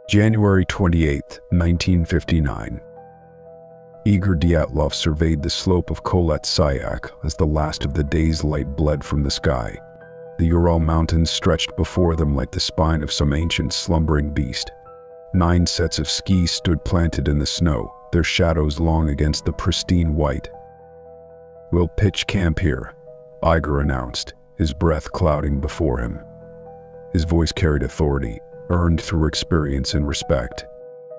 January 28, 1959. Igor Dyatlov surveyed the slope of Kholat Syakh as the last of the day's light bled from the sky. The Ural Mountains stretched before them like the spine of some ancient slumbering beast. 9 sets of skis stood planted in the snow, their shadows long against the pristine white. "We'll pitch camp here," Igor announced, his breath clouding before him. His voice carried authority, earned through experience and respect.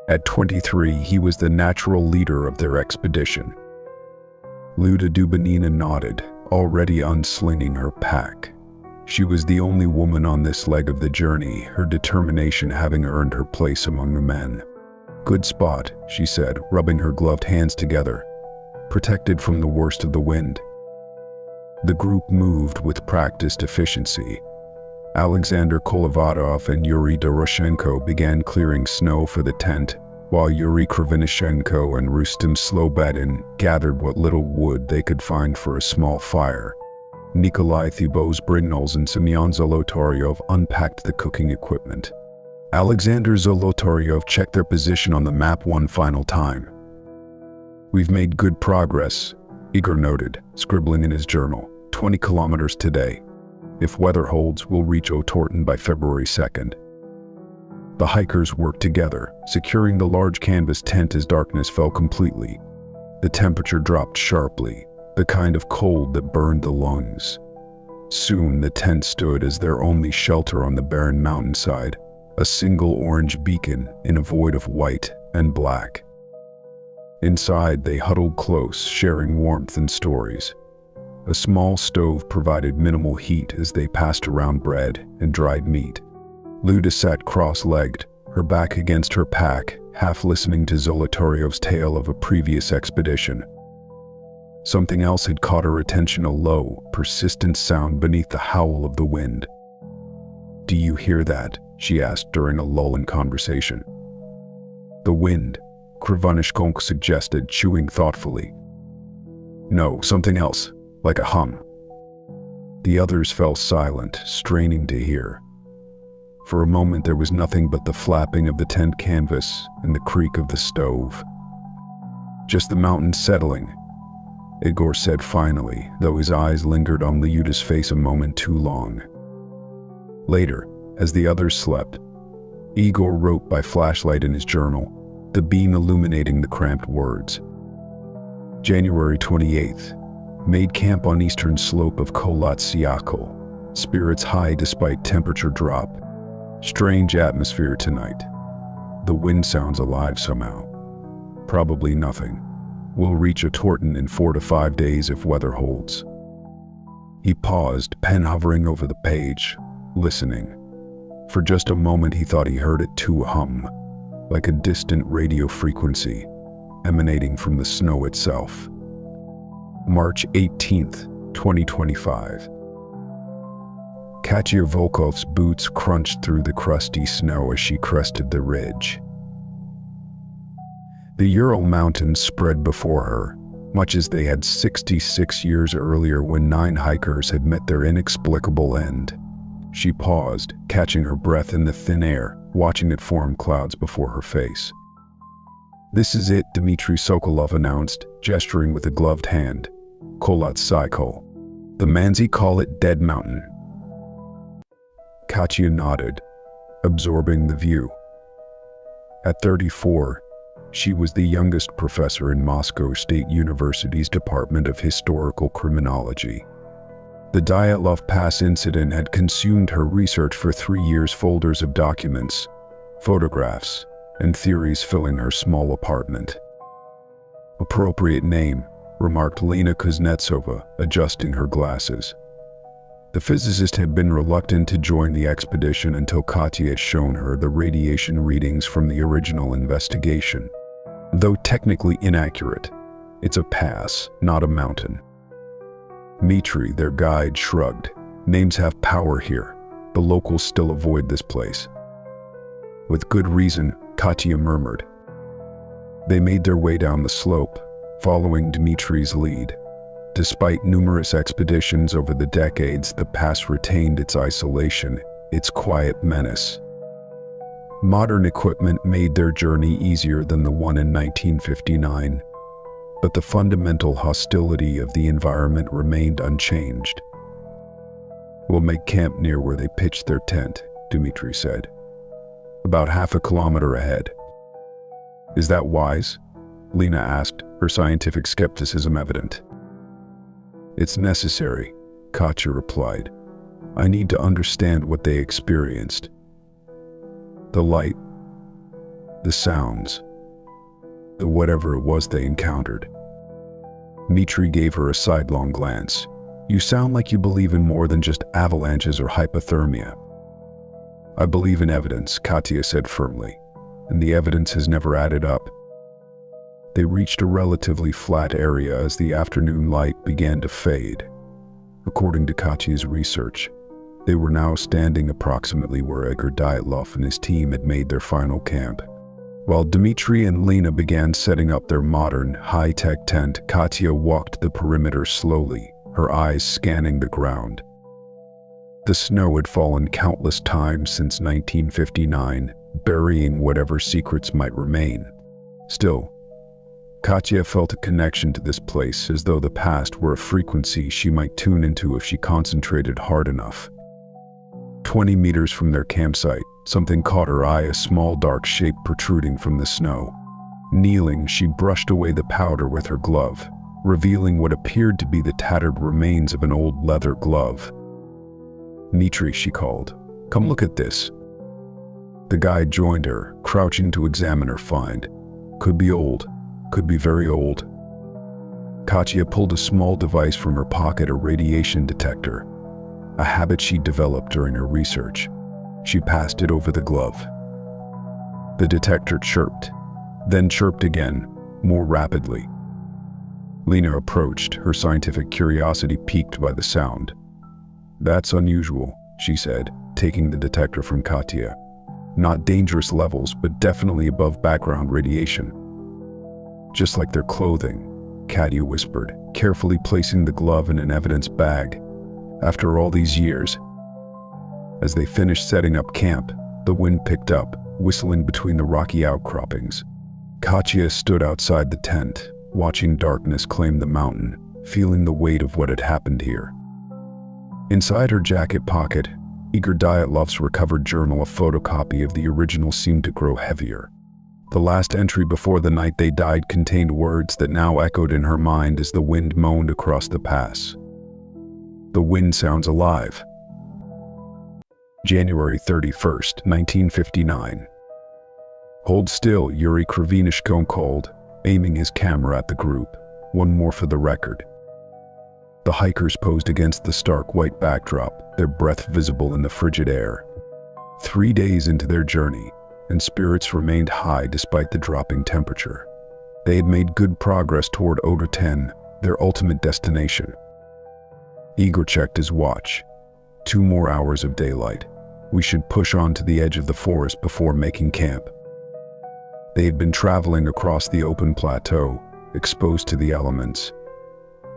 At 23, he was the natural leader of their expedition. Luda Dubanina nodded, already unslinging her pack. She was the only woman on this leg of the journey, her determination having earned her place among the men. "Good spot," she said, rubbing her gloved hands together. "Protected from the worst of the wind." The group moved with practiced efficiency. Alexander Kolevatov and Yuri Doroshenko began clearing snow for the tent, while Yuri Krivonishenko and Rustem Slobodin gathered what little wood they could find for a small fire. Nikolai Thibault-Brignoles and Semyon Zolotaryov unpacked the cooking equipment. Alexander Zolotaryov checked their position on the map one final time. "We've made good progress," Igor noted, scribbling in his journal. 20 kilometers today. If weather holds, we'll reach Otorten by February 2nd. The hikers worked together, securing the large canvas tent as darkness fell completely. The temperature dropped sharply, the kind of cold that burned the lungs. Soon the tent stood as their only shelter on the barren mountainside, a single orange beacon in a void of white and black. Inside, they huddled close, sharing warmth and stories. A small stove provided minimal heat as they passed around bread and dried meat. Luda sat cross-legged, her back against her pack, half listening to Zolotaryov's tale of a previous expedition. Something else had caught her attention, a low, persistent sound beneath the howl of the wind. "Do you hear that?" she asked during a lull in conversation. "The wind," Krivonishenko suggested, chewing thoughtfully. "No, something else. Like a hum." The others fell silent, straining to hear. For a moment there was nothing but the flapping of the tent canvas and the creak of the stove. "Just the mountains settling," Igor said finally, though his eyes lingered on Lyuda's face a moment too long. Later, as the others slept, Igor wrote by flashlight in his journal, the beam illuminating the cramped words. January 28th. Made camp on eastern slope of Kholat Syakh. Spirits high despite temperature drop. Strange atmosphere tonight. The wind sounds alive somehow. Probably nothing. We'll reach Otorten in 4 to 5 days if weather holds. He paused, pen hovering over the page, listening. For just a moment he thought he heard it too, a hum, like a distant radio frequency, emanating from the snow itself. March 18th, 2025. Katya Volkov's boots crunched through the crusty snow as she crested the ridge. The Ural Mountains spread before her, much as they had 66 years earlier when 9 hikers had met their inexplicable end. She paused, catching her breath in the thin air, watching it form clouds before her face. "This is it," Dmitry Sokolov announced, gesturing with a gloved hand. "Kholat Syakh. The Mansi call it Dead Mountain." Katya nodded, absorbing the view. At 34, she was the youngest professor in Moscow State University's Department of Historical Criminology. The Dyatlov Pass incident had consumed her research for 3 years, folders of documents, photographs, and theories filling her small apartment. "Appropriate name," remarked Lena Kuznetsova, adjusting her glasses. The physicist had been reluctant to join the expedition until Katya had shown her the radiation readings from the original investigation. Though technically inaccurate, it's a pass, not a mountain. Dmitry, their guide, shrugged. "Names have power here. The locals still avoid this place." "With good reason," Katya murmured. They made their way down the slope, following Dmitry's lead. Despite numerous expeditions over the decades, the pass retained its isolation, its quiet menace. Modern equipment made their journey easier than the one in 1959, but the fundamental hostility of the environment remained unchanged. "We'll make camp near where they pitched their tent," Dmitri said. "About half a kilometer ahead." "Is that wise?" Lena asked, her scientific skepticism evident. "It's necessary," Katya replied. "I need to understand what they experienced. The light, the sounds, the whatever it was they encountered." Dmitri gave her a sidelong glance. "You sound like you believe in more than just avalanches or hypothermia." "I believe in evidence," Katya said firmly, "and the evidence has never added up." They reached a relatively flat area as the afternoon light began to fade. According to Katya's research, they were now standing approximately where Igor Dyatlov and his team had made their final camp. While Dmitri and Lena began setting up their modern, high-tech tent, Katya walked the perimeter slowly, her eyes scanning the ground. The snow had fallen countless times since 1959, burying whatever secrets might remain. Still, Katya felt a connection to this place, as though the past were a frequency she might tune into if she concentrated hard enough. 20 meters from their campsite, something caught her eye, a small dark shape protruding from the snow. Kneeling, she brushed away the powder with her glove, revealing what appeared to be the tattered remains of an old leather glove. "Dmitri," she called, "come look at this." The guide joined her, crouching to examine her find. Could be old. Could be very old. Katya pulled a small device from her pocket, a radiation detector, a habit she developed during her research. She passed it over the glove. The detector chirped, then chirped again, more rapidly. Lena approached, her scientific curiosity piqued by the sound. "That's unusual," she said, taking the detector from Katya. "Not dangerous levels, but definitely above background radiation." "Just like their clothing," Katya whispered, carefully placing the glove in an evidence bag. "After all these years." As they finished setting up camp, the wind picked up, whistling between the rocky outcroppings. Katya stood outside the tent, watching darkness claim the mountain, feeling the weight of what had happened here. Inside her jacket pocket, Igor Dyatlov's recovered journal, a photocopy of the original, seemed to grow heavier. The last entry before the night they died contained words that now echoed in her mind as the wind moaned across the pass. "The wind sounds alive." January 31st, 1959. "Hold still," Yuri Krivinishko called, aiming his camera at the group. "One more for the record." The hikers posed against the stark white backdrop, their breath visible in the frigid air. 3 days into their journey, and spirits remained high despite the dropping temperature. They had made good progress toward Odra 10, their ultimate destination. Igor checked his watch. 2 more hours of daylight. We should push on to the edge of the forest before making camp. They had been traveling across the open plateau, exposed to the elements.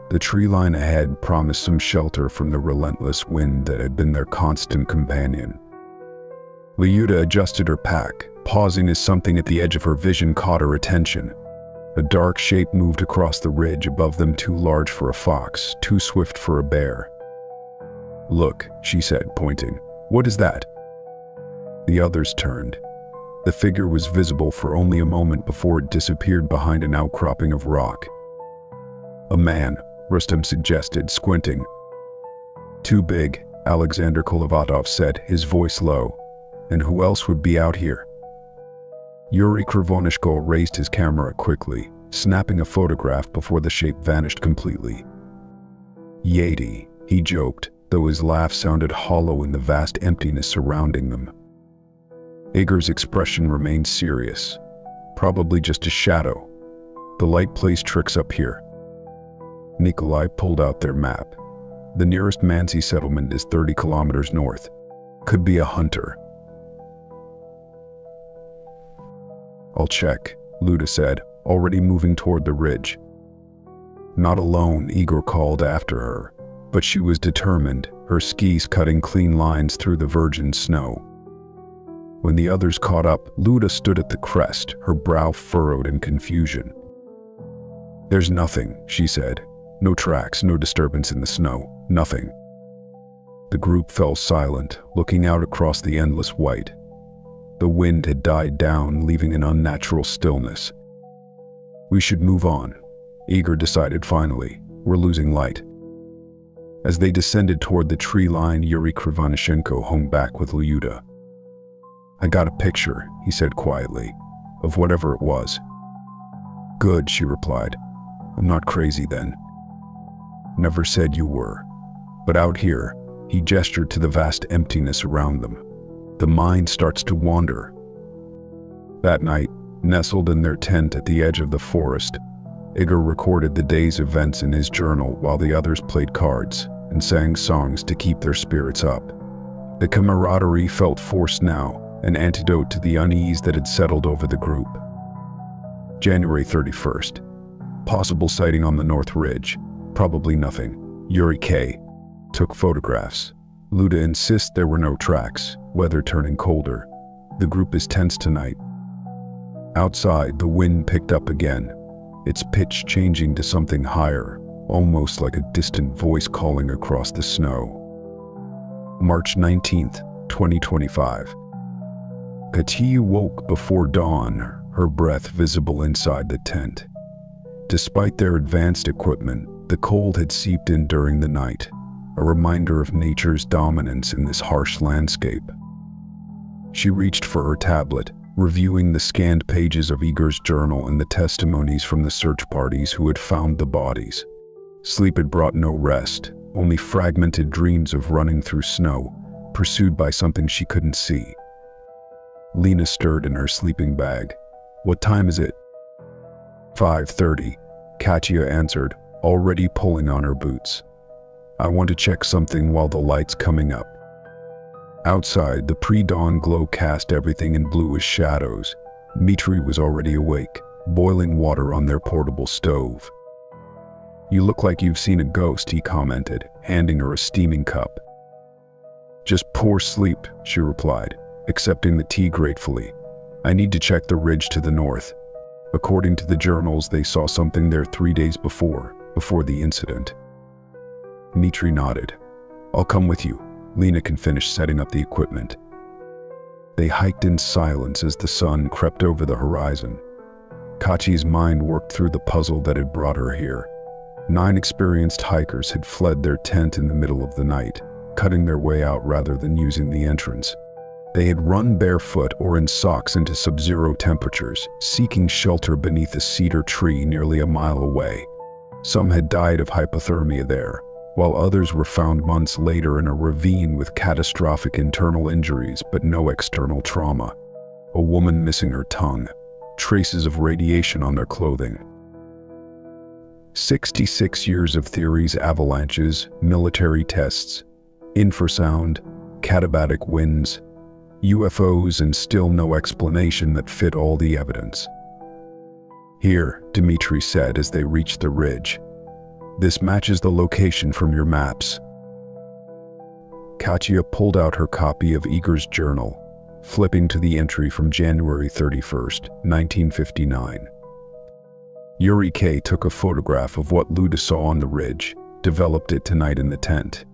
The tree line ahead promised some shelter from the relentless wind that had been their constant companion. Lyuda adjusted her pack, pausing as something at the edge of her vision caught her attention. A dark shape moved across the ridge above them, too large for a fox, too swift for a bear. "Look," she said, pointing. "What is that?" The others turned. The figure was visible for only a moment before it disappeared behind an outcropping of rock. "A man," Rustem suggested, squinting. "Too big," Alexander Kolovatov said, his voice low. "And who else would be out here?" Yuri Krivonishko raised his camera quickly, snapping a photograph before the shape vanished completely. "Yeti," he joked, though his laugh sounded hollow in the vast emptiness surrounding them. Igor's expression remained serious. "Probably just a shadow. The light plays tricks up here." Nikolai pulled out their map. "The nearest Mansi settlement is 30 kilometers north. Could be a hunter." "I'll check," Luda said, already moving toward the ridge. "Not alone," Igor called after her, but she was determined, her skis cutting clean lines through the virgin snow. When the others caught up, Luda stood at the crest, her brow furrowed in confusion. "There's nothing," she said. "No tracks, no disturbance in the snow, nothing." The group fell silent, looking out across the endless white. The wind had died down, leaving an unnatural stillness. "We should move on," Igor decided finally. "We're losing light." As they descended toward the tree line, Yuri Krivonishenko hung back with Lyuda. "I got a picture," he said quietly, "of whatever it was." "Good," she replied. "I'm not crazy then." "Never said you were. But out here," he gestured to the vast emptiness around them, "the mind starts to wander." That night, nestled in their tent at the edge of the forest, Igor recorded the day's events in his journal while the others played cards and sang songs to keep their spirits up. The camaraderie felt forced now, an antidote to the unease that had settled over the group. January 31st. Possible sighting on the North Ridge. Probably nothing. Yuri K. took photographs. Luda insists there were no tracks, weather turning colder. The group is tense tonight. Outside, the wind picked up again, its pitch changing to something higher, almost like a distant voice calling across the snow. March 19th, 2025. Katia woke before dawn, her breath visible inside the tent. Despite their advanced equipment, the cold had seeped in during the night, a reminder of nature's dominance in this harsh landscape. She reached for her tablet, reviewing the scanned pages of Igor's journal and the testimonies from the search parties who had found the bodies. Sleep had brought no rest, only fragmented dreams of running through snow, pursued by something she couldn't see. Lena stirred in her sleeping bag. "What time is it?" 5:30, Katia answered, already pulling on her boots. "I want to check something while the light's coming up." Outside, the pre-dawn glow cast everything in bluish shadows. Dmitri was already awake, boiling water on their portable stove. "You look like you've seen a ghost," he commented, handing her a steaming cup. "Just poor sleep," she replied, accepting the tea gratefully. "I need to check the ridge to the north." According to the journals, they saw something there 3 days before the incident. Dmitri nodded. "I'll come with you. Lena can finish setting up the equipment." They hiked in silence as the sun crept over the horizon. Katia's mind worked through the puzzle that had brought her here. 9 experienced hikers had fled their tent in the middle of the night, cutting their way out rather than using the entrance. They had run barefoot or in socks into sub-zero temperatures, seeking shelter beneath a cedar tree nearly a mile away. Some had died of hypothermia there, while others were found months later in a ravine with catastrophic internal injuries but no external trauma. A woman missing her tongue, traces of radiation on their clothing. 66 years of theories, avalanches, military tests, infrasound, katabatic winds, UFOs, and still no explanation that fit all the evidence. "Here," Dmitri said as they reached the ridge. "This matches the location from your maps." Katia pulled out her copy of Igor's journal, flipping to the entry from January 31st, 1959. Yuri K. took a photograph of what Luda saw on the ridge, developed it tonight in the tent.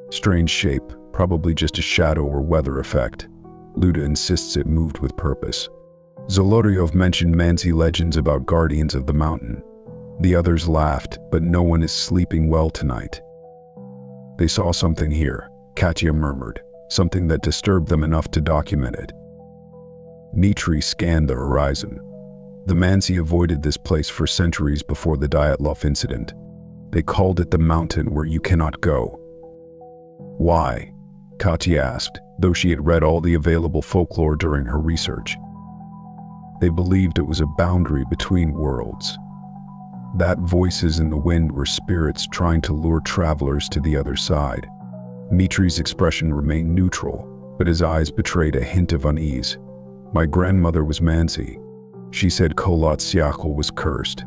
"Strange shape, probably just a shadow or weather effect. Luda insists it moved with purpose." Zolotaryov mentioned Mansi legends about guardians of the mountain. The others laughed, but no one is sleeping well tonight. "They saw something here," Katia murmured, "something that disturbed them enough to document it." Dmitri scanned the horizon. The Mansi avoided this place for centuries before the Dyatlov incident. They called it the mountain where you cannot go. "Why?" Katia asked, though she had read all the available folklore during her research. "They believed it was a boundary between worlds. That voices in the wind were spirits trying to lure travelers to the other side." Dmitri's expression remained neutral, but his eyes betrayed a hint of unease. "My grandmother was Mansi. She said Kholat Syakhl was cursed,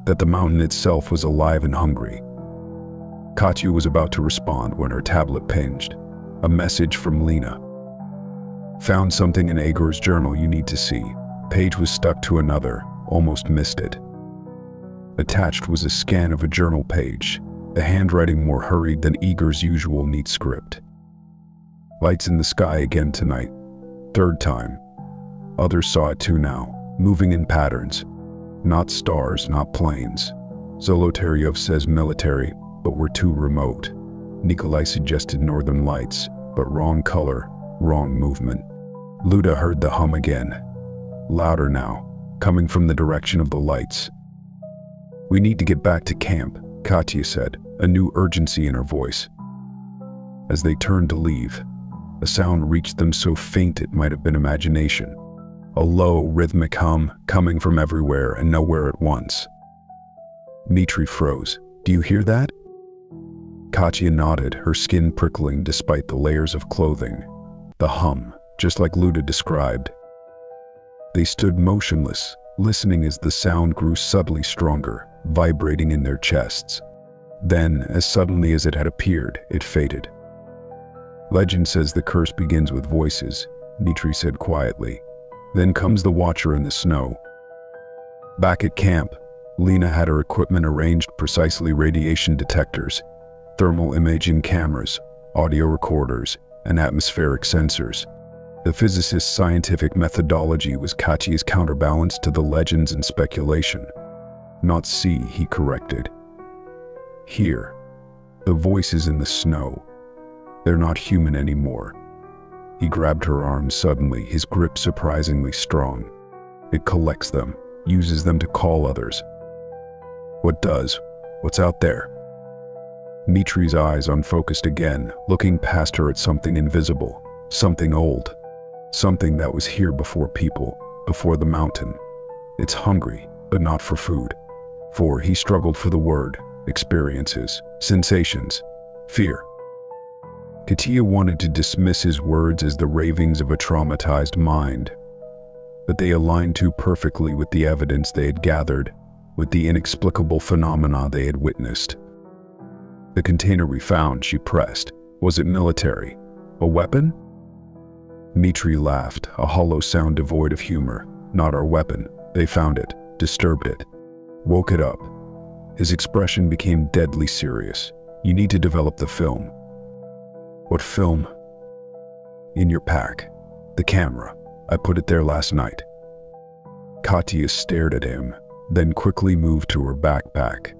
that the mountain itself was alive and hungry." Katia was about to respond when her tablet pinged. A message from Lena. found something in Agor's journal you need to see." Page was stuck to another, almost missed it. Attached was a scan of a journal page, the handwriting more hurried than Igor's usual neat script. "Lights in the sky again tonight. Third time. Others saw it too now, moving in patterns. Not stars, not planes. Zolotaryov says military, but we're too remote. Nikolai suggested northern lights, but wrong color, wrong movement." Luda heard the hum again. Louder now, coming from the direction of the lights. "We need to get back to camp," Katya said, a new urgency in her voice. As they turned to leave, a sound reached them so faint it might have been imagination. A low, rhythmic hum coming from everywhere and nowhere at once. Dmitri froze. "Do you hear that?" Katya nodded, her skin prickling despite the layers of clothing. The hum, just like Luda described. They stood motionless, listening as the sound grew subtly stronger, vibrating in their chests. Then, as suddenly as it had appeared, it faded. "Legend says the curse begins with voices," Dmitri said quietly. "Then comes the watcher in the snow." Back at camp, Lena had her equipment arranged precisely: radiation detectors, thermal imaging cameras, audio recorders, and atmospheric sensors. The physicist's scientific methodology was Katya's counterbalance to the legends and speculation. "Not see," he corrected. "Hear. The voices in the snow. They're not human anymore." He grabbed her arm suddenly, his grip surprisingly strong. "It collects them, uses them to call others." "What does? What's out there?" Dmitri's eyes unfocused again, looking past her at something invisible, something old, something that was here before people, before the mountain. "It's hungry, but not for food." For he struggled for the word, experiences, sensations, fear. Katya wanted to dismiss his words as the ravings of a traumatized mind, but they aligned too perfectly with the evidence they had gathered, with the inexplicable phenomena they had witnessed. "The container we found," she pressed. "Was it military? A weapon?" Dmitri laughed, a hollow sound devoid of humor. "Not our weapon. They found it, disturbed it, woke it up." His expression became deadly serious. "You need to develop the film." "What film?" "In your pack. The camera. I put it there last night." Katya stared at him, then quickly moved to her backpack.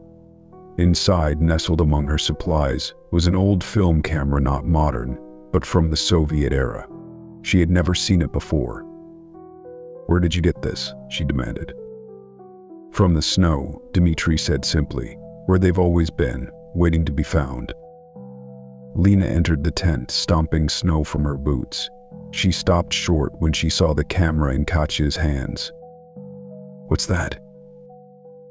Inside, nestled among her supplies, was an old film camera, not modern, but from the Soviet era. She had never seen it before. "Where did you get this?" she demanded. "From the snow," Dmitri said simply, "where they've always been, waiting to be found." Lena entered the tent, stomping snow from her boots. She stopped short when she saw the camera in Katya's hands. "What's that?"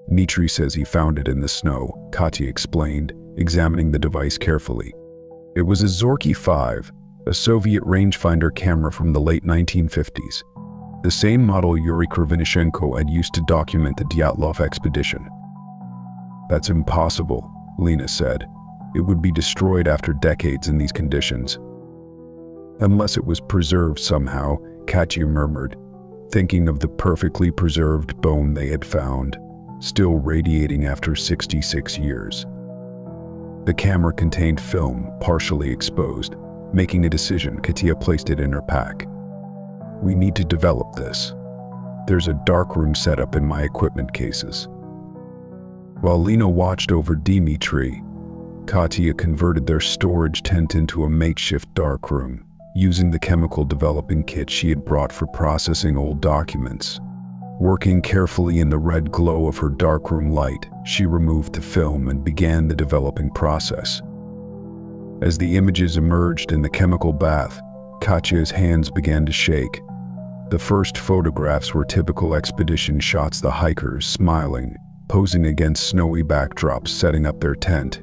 "Dmitri says he found it in the snow," Katya explained, examining the device carefully. It was a Zorky 5, a Soviet rangefinder camera from the late 1950s. The same model Yuri Krivonischenko had used to document the Dyatlov expedition. "That's impossible," Lena said. "It would be destroyed after decades in these conditions." "Unless it was preserved somehow," Katya murmured, thinking of the perfectly preserved bone they had found, still radiating after 66 years. The camera contained film, partially exposed. Making a decision, Katya placed it in her pack. "We need to develop this. There's a darkroom set up in my equipment cases." While Lena watched over Dmitri, Katya converted their storage tent into a makeshift darkroom, using the chemical developing kit she had brought for processing old documents. Working carefully in the red glow of her darkroom light, she removed the film and began the developing process. As the images emerged in the chemical bath, Katya's hands began to shake. The first photographs were typical expedition shots, the hikers smiling, posing against snowy backdrops, setting up their tent.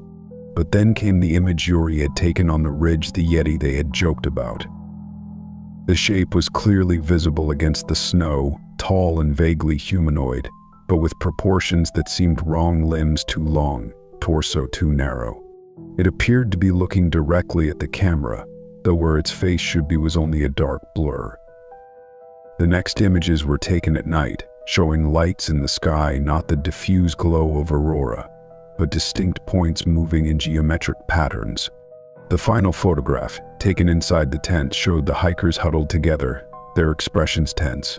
But then came the image Yuri had taken on the ridge, the Yeti they had joked about. The shape was clearly visible against the snow, tall and vaguely humanoid, but with proportions that seemed wrong: limbs too long, torso too narrow. It appeared to be looking directly at the camera, though where its face should be was only a dark blur, The next images were taken at night, showing lights in the sky, not the diffuse glow of aurora, but distinct points moving in geometric patterns. The final photograph, taken inside the tent, showed the hikers huddled together, their expressions tense.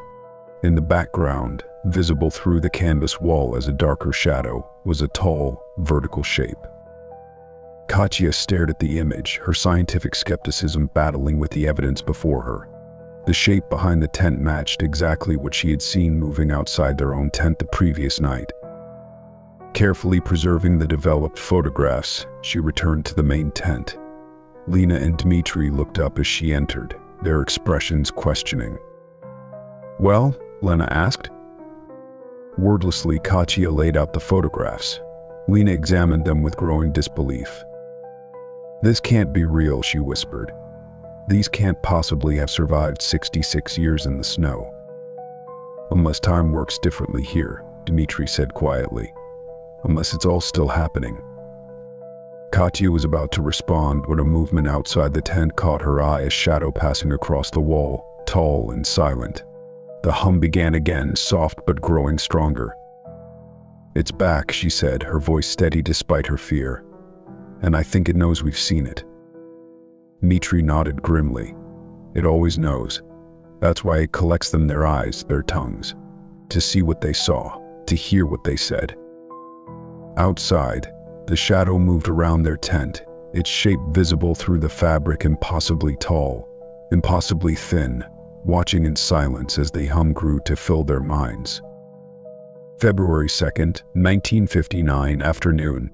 In the background, visible through the canvas wall as a darker shadow, was a tall, vertical shape. Katya stared at the image, her scientific skepticism battling with the evidence before her. The shape behind the tent matched exactly what she had seen moving outside their own tent the previous night. Carefully preserving the developed photographs, she returned to the main tent. Lena and Dmitri looked up as she entered, their expressions questioning. "Well?" Lena asked. Wordlessly, Katya laid out the photographs. Lena examined them with growing disbelief. "This can't be real," she whispered. "These can't possibly have survived 66 years in the snow." "Unless time works differently here," Dmitri said quietly. "Unless it's all still happening." Katya was about to respond when a movement outside the tent caught her eye, a shadow passing across the wall, tall and silent. The hum began again, soft but growing stronger. "It's back," she said, her voice steady despite her fear. "And I think it knows we've seen it." Dmitri nodded grimly. "It always knows. That's why it collects them, their eyes, their tongues. To see what they saw, to hear what they said." Outside, the shadow moved around their tent, its shape visible through the fabric, impossibly tall, impossibly thin, watching in silence as the hum grew to fill their minds. February 2nd, 1959 afternoon.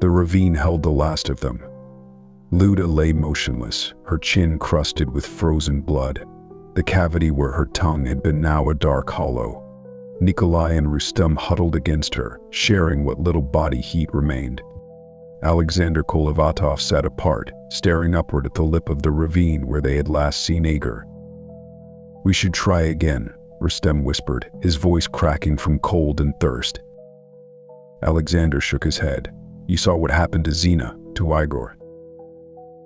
The ravine held the last of them. Luda lay motionless, her chin crusted with frozen blood. The cavity where her tongue had been now a dark hollow. Nikolai and Rustem huddled against her, sharing what little body heat remained. Alexander Kolevatov sat apart, staring upward at the lip of the ravine where they had last seen Igor. "We should try again," Rustem whispered, his voice cracking from cold and thirst. Alexander shook his head. "You saw what happened to Zina, to Igor."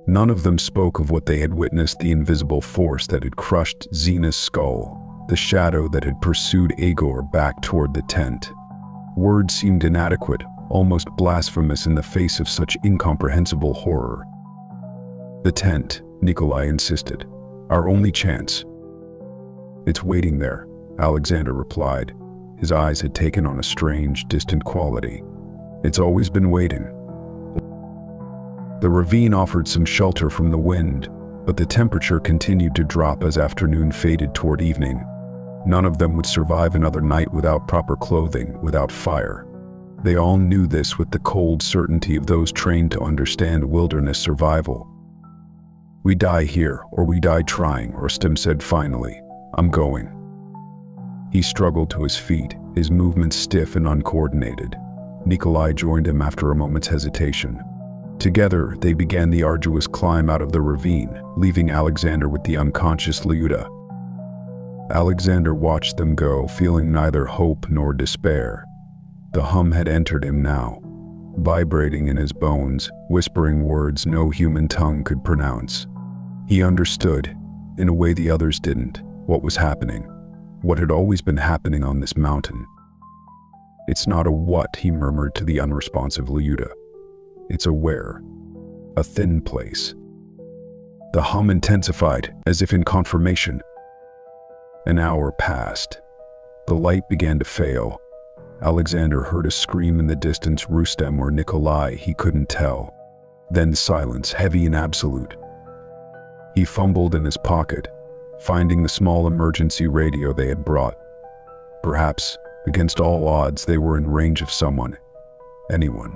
None of them spoke of what they had witnessed, the invisible force that had crushed Zina's skull, the shadow that had pursued Igor back toward the tent. Words seemed inadequate, almost blasphemous in the face of such incomprehensible horror. "The tent," Nikolai insisted. "Our only chance." "It's waiting there," Alexander replied. His eyes had taken on a strange, distant quality. "It's always been waiting." The ravine offered some shelter from the wind, but the temperature continued to drop as afternoon faded toward evening. None of them would survive another night without proper clothing, without fire. They all knew this with the cold certainty of those trained to understand wilderness survival. "We die here, or we die trying," Rustem said finally. "I'm going." He struggled to his feet, his movements stiff and uncoordinated. Nikolai joined him after a moment's hesitation. Together, they began the arduous climb out of the ravine, leaving Alexander with the unconscious Lyuda. Alexander watched them go, feeling neither hope nor despair. The hum had entered him now, vibrating in his bones, whispering words no human tongue could pronounce. He understood, in a way the others didn't, what was happening, what had always been happening on this mountain. "It's not a what," he murmured to the unresponsive Lyuda. "It's a where, a thin place." The hum intensified, as if in confirmation. An hour passed. The light began to fail. Alexander heard a scream in the distance, Rustem or Nikolai, he couldn't tell. Then silence, heavy and absolute. He fumbled in his pocket, finding the small emergency radio they had brought. Perhaps, against all odds, they were in range of someone, anyone.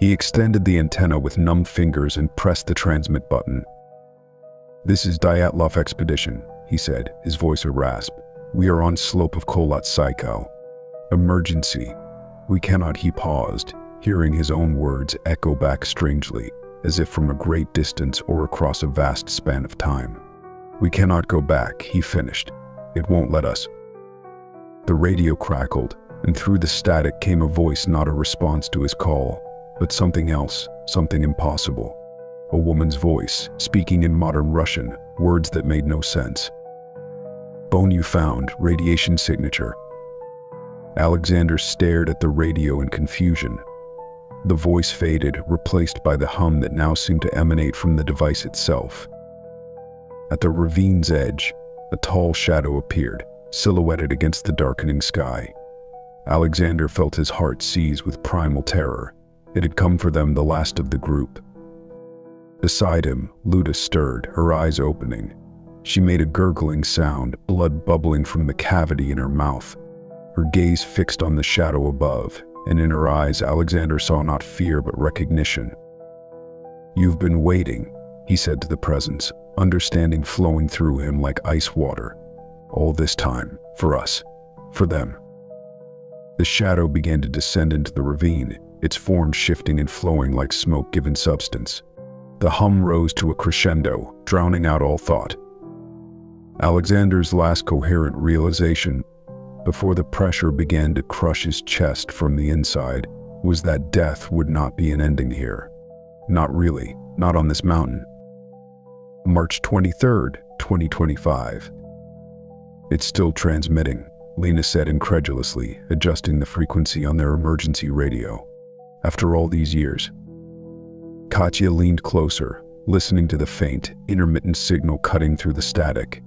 He extended the antenna with numb fingers and pressed the transmit button. "This is Dyatlov Expedition," he said, his voice a rasp. "We are on slope of Kholat Syakhl. Emergency." "We cannot," he paused, hearing his own words echo back strangely, as if from a great distance or across a vast span of time. "We cannot go back," he finished. "It won't let us." The radio crackled, and through the static came a voice, not a response to his call, but something else, something impossible. A woman's voice, speaking in modern Russian, words that made no sense. Bone you found, radiation signature. Alexander stared at the radio in confusion. The voice faded, replaced by the hum that now seemed to emanate from the device itself. At the ravine's edge, a tall shadow appeared, silhouetted against the darkening sky. Alexander felt his heart seize with primal terror. It had come for them, the last of the group. Beside him, Luda stirred, her eyes opening. She made a gurgling sound, blood bubbling from the cavity in her mouth. Her gaze fixed on the shadow above, and in her eyes Alexander saw not fear but recognition. "You've been waiting," he said to the presence, understanding flowing through him like ice water. "All this time, for us, for them." The shadow began to descend into the ravine, its form shifting and flowing like smoke-given substance. The hum rose to a crescendo, drowning out all thought. Alexander's last coherent realization, before the pressure began to crush his chest from the inside, was that death would not be an ending here. Not really, not on this mountain. March 23rd, 2025. "It's still transmitting," Lena said incredulously, adjusting the frequency on their emergency radio. "After all these years." Katya leaned closer, listening to the faint, intermittent signal cutting through the static.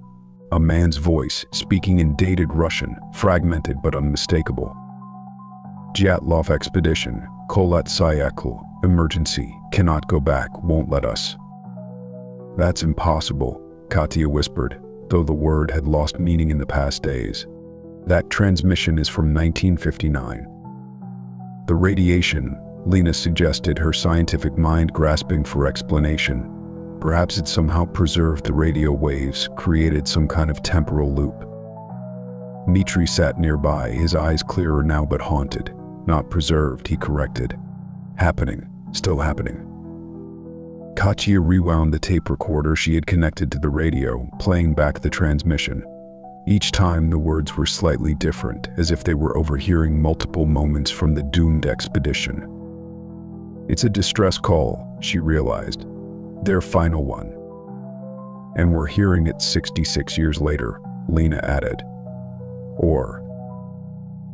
A man's voice, speaking in dated Russian, fragmented but unmistakable. "Dyatlov expedition, Kholat Syakhl, emergency, cannot go back, won't let us." "That's impossible," Katya whispered, though the word had lost meaning in the past days. "That transmission is from 1959. "The radiation," Lena suggested, her scientific mind grasping for explanation. "Perhaps it somehow preserved the radio waves, created some kind of temporal loop." Dmitri sat nearby, his eyes clearer now but haunted. "Not preserved," he corrected. "Happening, still happening." Katya rewound the tape recorder she had connected to the radio, playing back the transmission. Each time the words were slightly different, as if they were overhearing multiple moments from the doomed expedition. "It's a distress call," she realized. "Their final one." "And we're hearing it 66 years later," Lena added. Or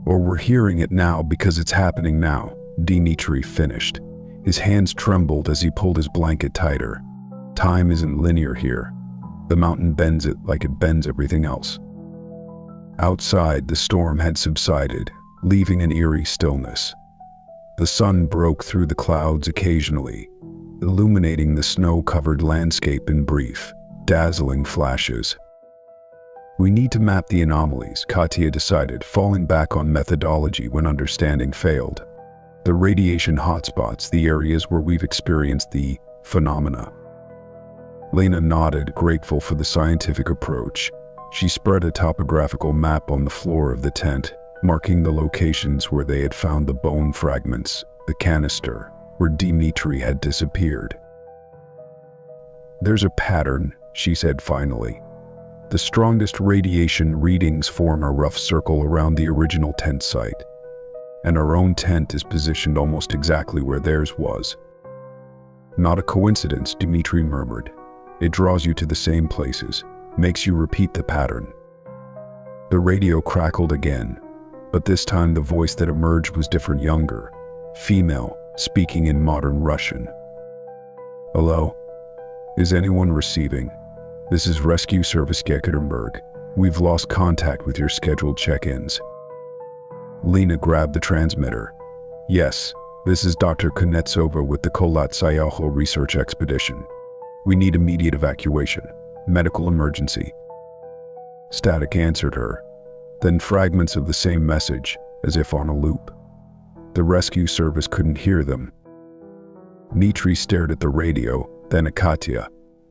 we're hearing it now because it's happening now," Dmitri finished. His hands trembled as he pulled his blanket tighter. "Time isn't linear here. The mountain bends it like it bends everything else." Outside, the storm had subsided, leaving an eerie stillness. The sun broke through the clouds occasionally, illuminating the snow-covered landscape in brief, dazzling flashes. "We need to map the anomalies," Katya decided, falling back on methodology when understanding failed. "The radiation hotspots, the areas where we've experienced the phenomena." Lena nodded, grateful for the scientific approach. She spread a topographical map on the floor of the tent, marking the locations where they had found the bone fragments, the canister, where Dmitri had disappeared. "There's a pattern," she said finally. "The strongest radiation readings form a rough circle around the original tent site, and our own tent is positioned almost exactly where theirs was." "Not a coincidence," Dmitri murmured. "It draws you to the same places, makes you repeat the pattern." The radio crackled again, but this time the voice that emerged was different, younger, female, speaking in modern Russian. "Hello? Is anyone receiving? This is Rescue Service Yekaterinburg. We've lost contact with your scheduled check-ins." Lena grabbed the transmitter. "Yes, this is Dr. Kuznetsova with the Kholat Syakhl research expedition. We need immediate evacuation. Medical emergency." Static answered her, then fragments of the same message, as if on a loop. The rescue service couldn't hear them. Dmitri stared at the radio, then at Katya.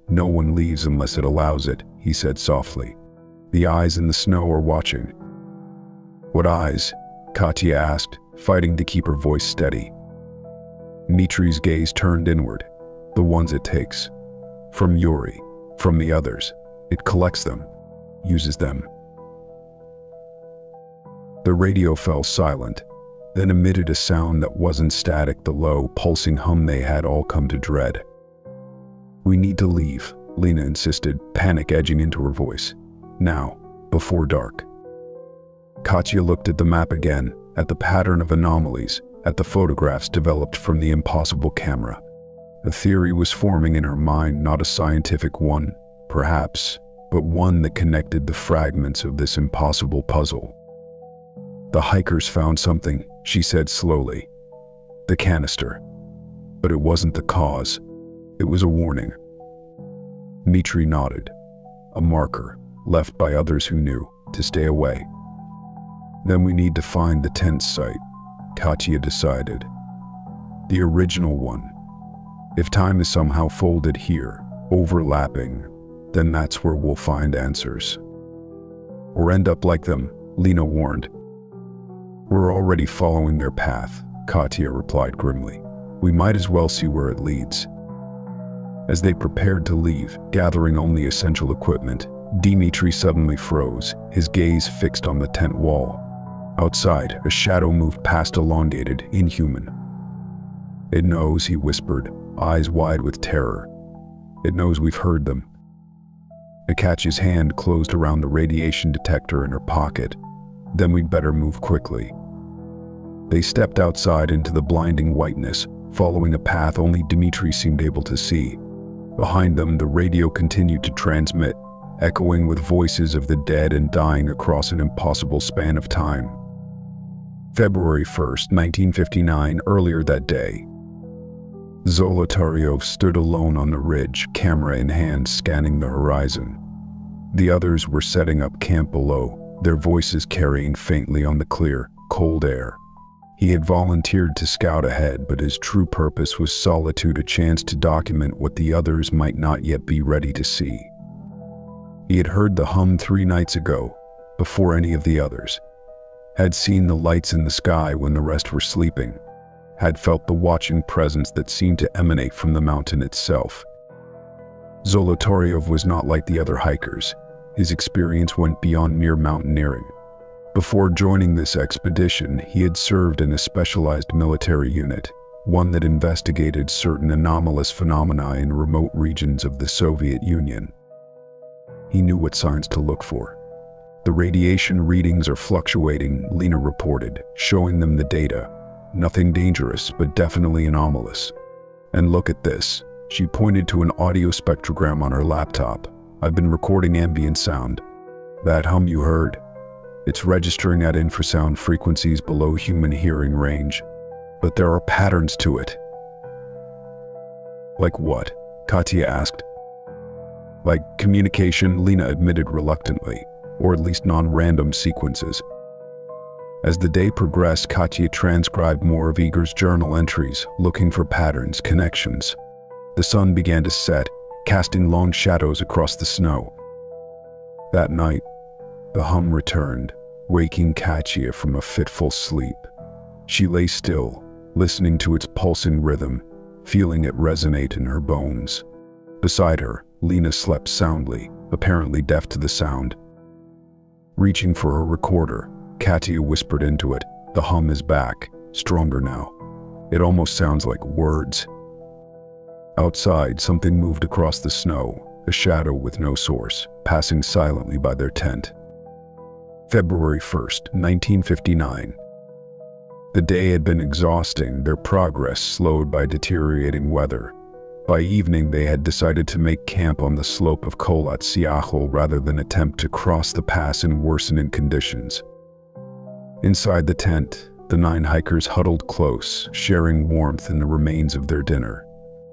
"No one leaves unless it allows it," he said softly. "The eyes in the snow are watching." "What eyes?" Katya asked, fighting to keep her voice steady. Dmitri's gaze turned inward. "The ones it takes. From Yuri, from the others. It collects them, uses them." The radio fell silent, then emitted a sound that wasn't static, the low, pulsing hum they had all come to dread. "We need to leave," Lena insisted, panic edging into her voice. "Now, before dark. Katya looked at the map again, at the pattern of anomalies, at the photographs developed from the impossible camera. A theory was forming in her mind, not a scientific one, perhaps, but one that connected the fragments of this impossible puzzle. "The hikers found something," she said slowly. "The canister. But it wasn't the cause. It was a warning." Dmitri nodded. "A marker, left by others who knew, to stay away." "Then we need to find the tent site," Katya decided. "The original one. If time is somehow folded here, overlapping, then that's where we'll find answers. Or end up like them," Lena warned. "We're already following their path," Katya replied grimly. "We might as well see where it leads." As they prepared to leave, gathering only essential equipment, Dmitri suddenly froze, his gaze fixed on the tent wall. Outside, a shadow moved past, elongated, inhuman. "It knows," he whispered, eyes wide with terror. "It knows we've heard them." Katya's hand closed around the radiation detector in her pocket. "Then we'd better move quickly." They stepped outside into the blinding whiteness, following a path only Dmitri seemed able to see. Behind them, the radio continued to transmit, echoing with voices of the dead and dying across an impossible span of time. February 1st, 1959, earlier that day. Zolotaryov stood alone on the ridge, camera in hand, scanning the horizon. The others were setting up camp below, their voices carrying faintly on the clear, cold air. He had volunteered to scout ahead, but his true purpose was solitude, a chance to document what the others might not yet be ready to see. He had heard the hum 3 nights ago, before any of the others. Had seen the lights in the sky when the rest were sleeping. Had felt the watching presence that seemed to emanate from the mountain itself. Zolotaryov was not like the other hikers. His experience went beyond mere mountaineering. Before joining this expedition, he had served in a specialized military unit, one that investigated certain anomalous phenomena in remote regions of the Soviet Union. He knew what signs to look for. "The radiation readings are fluctuating," Lena reported, showing them the data. "Nothing dangerous, but definitely anomalous. And look at this." She pointed to an audio spectrogram on her laptop. "I've been recording ambient sound. That hum you heard? It's registering at infrasound frequencies below human hearing range. But there are patterns to it." "Like what?" Katya asked. "Like communication," Lena admitted reluctantly, "or at least non-random sequences." As the day progressed, Katya transcribed more of Igor's journal entries, looking for patterns, connections. The sun began to set, casting long shadows across the snow. That night, the hum returned, waking Katya from a fitful sleep. She lay still, listening to its pulsing rhythm, feeling it resonate in her bones. Beside her, Lena slept soundly, apparently deaf to the sound. Reaching for her recorder, Katya whispered into it, "The hum is back, stronger now. It almost sounds like words." Outside, something moved across the snow, a shadow with no source, passing silently by their tent. February 1st, 1959. The day had been exhausting, their progress slowed by deteriorating weather. By evening, they had decided to make camp on the slope of Kholat Syakhl rather than attempt to cross the pass in worsening conditions. Inside the tent, the 9 hikers huddled close, sharing warmth and the remains of their dinner.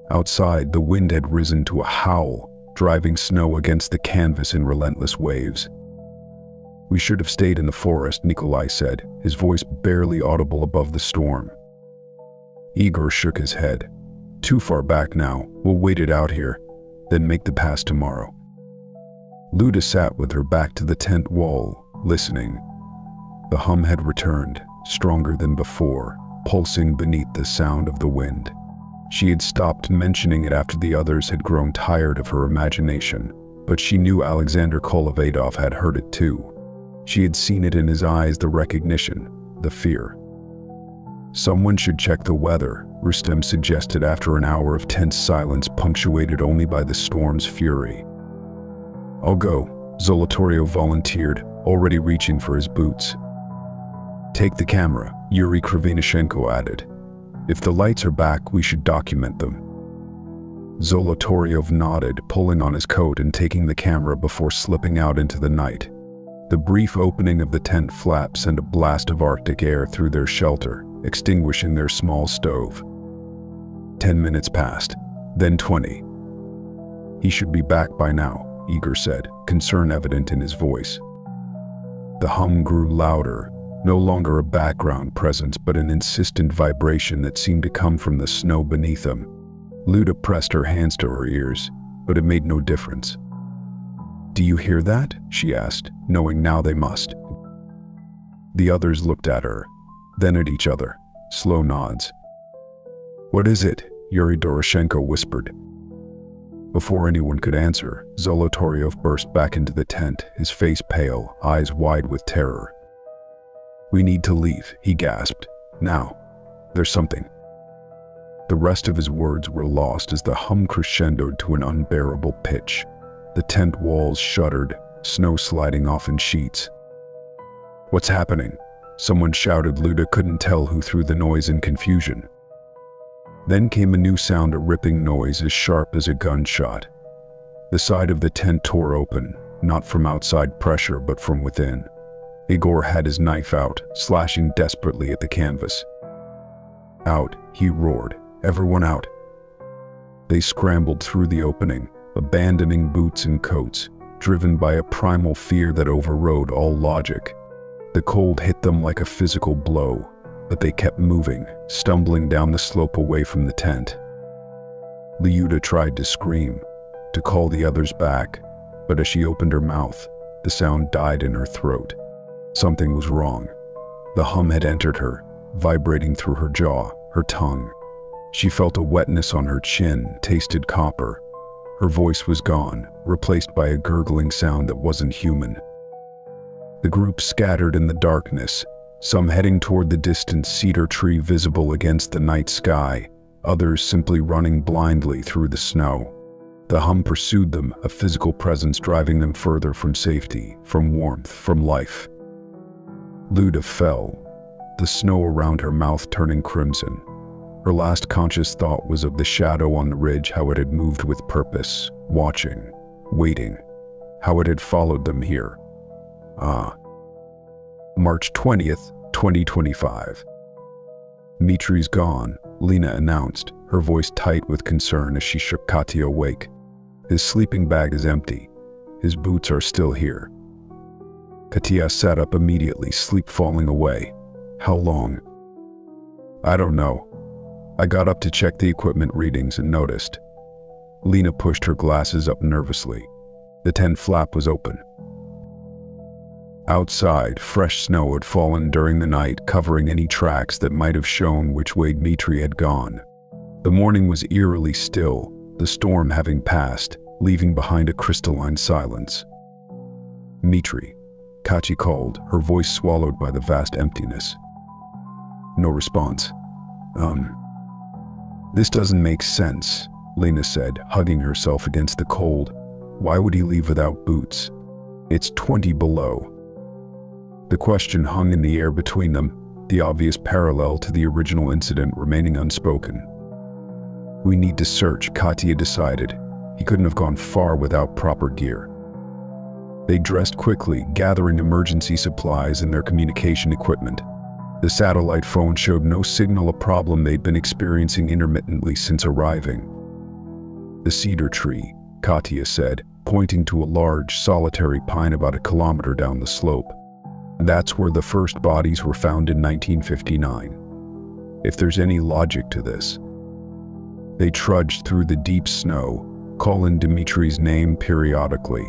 Outside, the wind had risen to a howl, driving snow against the canvas in relentless waves. "We should have stayed in the forest," Nikolai said, his voice barely audible above the storm. Igor shook his head. "Too far back now, we'll wait it out here, then make the pass tomorrow." Luda sat with her back to the tent wall, listening. The hum had returned, stronger than before, pulsing beneath the sound of the wind. She had stopped mentioning it after the others had grown tired of her imagination, but she knew Alexander Kolevatov had heard it too. She had seen it in his eyes, the recognition, the fear. "Someone should check the weather," Rustem suggested after an hour of tense silence punctuated only by the storm's fury. "I'll go," Zolotaryov volunteered, already reaching for his boots. "Take the camera," Yuri Krivonishenko added. "If the lights are back, we should document them." Zolotaryov nodded, pulling on his coat and taking the camera before slipping out into the night. The brief opening of the tent flap sent a blast of Arctic air through their shelter, extinguishing their small stove. 10 minutes passed, then 20. "He should be back by now," Igor said, concern evident in his voice. The hum grew louder, no longer a background presence but an insistent vibration that seemed to come from the snow beneath them. Luda pressed her hands to her ears, but it made no difference. "Do you hear that?" she asked, knowing now they must. The others looked at her, then at each other, slow nods. "What is it?" Yuri Doroshenko whispered. Before anyone could answer, Zolotaryov burst back into the tent, his face pale, eyes wide with terror. "We need to leave," he gasped. "Now. There's something." The rest of his words were lost as the hum crescendoed to an unbearable pitch. The tent walls shuddered, snow sliding off in sheets. "What's happening?" someone shouted. Luda couldn't tell who threw the noise in confusion. Then came a new sound, a ripping noise as sharp as a gunshot. The side of the tent tore open, not from outside pressure but from within. Igor had his knife out, slashing desperately at the canvas. "Out," he roared. "Everyone out." They scrambled through the opening, abandoning boots and coats, driven by a primal fear that overrode all logic. The cold hit them like a physical blow, but they kept moving, stumbling down the slope away from the tent. Lyuda tried to scream, to call the others back, but as she opened her mouth, the sound died in her throat. Something was wrong. The hum had entered her, vibrating through her jaw, her tongue. She felt a wetness on her chin, tasted copper. Her voice was gone, replaced by a gurgling sound that wasn't human. The group scattered in the darkness, some heading toward the distant cedar tree visible against the night sky, others simply running blindly through the snow. The hum pursued them, a physical presence driving them further from safety, from warmth, from life. Luda fell, the snow around her mouth turning crimson. Her last conscious thought was of the shadow on the ridge, how it had moved with purpose, watching, waiting, how it had followed them here. March 20th, 2025. "Dmitri's gone," Lena announced, her voice tight with concern as she shook Katya awake. "His sleeping bag is empty. His boots are still here." Katya sat up immediately, sleep falling away. "How long?" "I don't know. I got up to check the equipment readings and noticed." Lena pushed her glasses up nervously. The tent flap was open. Outside, fresh snow had fallen during the night, covering any tracks that might have shown which way Dmitri had gone. The morning was eerily still, the storm having passed, leaving behind a crystalline silence. "Dmitri," Katya called, her voice swallowed by the vast emptiness. No response. This doesn't make sense," Lena said, hugging herself against the cold. "Why would he leave without boots? It's 20 below." The question hung in the air between them, the obvious parallel to the original incident remaining unspoken. "We need to search," Katya decided. He couldn't have gone far without proper gear. They dressed quickly, gathering emergency supplies and their communication equipment. The satellite phone showed no signal, a problem they'd been experiencing intermittently since arriving. "The cedar tree," Katya said, pointing to a large, solitary pine about a kilometer down the slope. "That's where the first bodies were found in 1959. If there's any logic to this." They trudged through the deep snow, calling Dmitri's name periodically.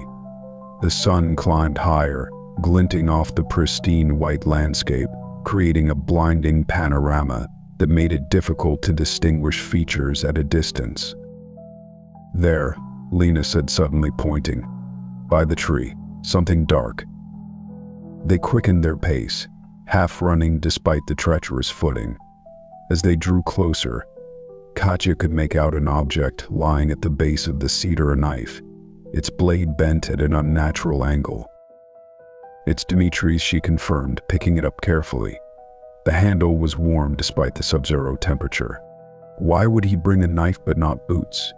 The sun climbed higher, glinting off the pristine white landscape, creating a blinding panorama that made it difficult to distinguish features at a distance. "There," Lena said, suddenly pointing. "By the tree, something dark." They quickened their pace, half running despite the treacherous footing. As they drew closer, Katya could make out an object lying at the base of the cedar, a knife. its blade bent at an unnatural angle. "It's Dimitri's," she confirmed, picking it up carefully. The handle was warm despite the sub-zero temperature. Why would he bring a knife but not boots?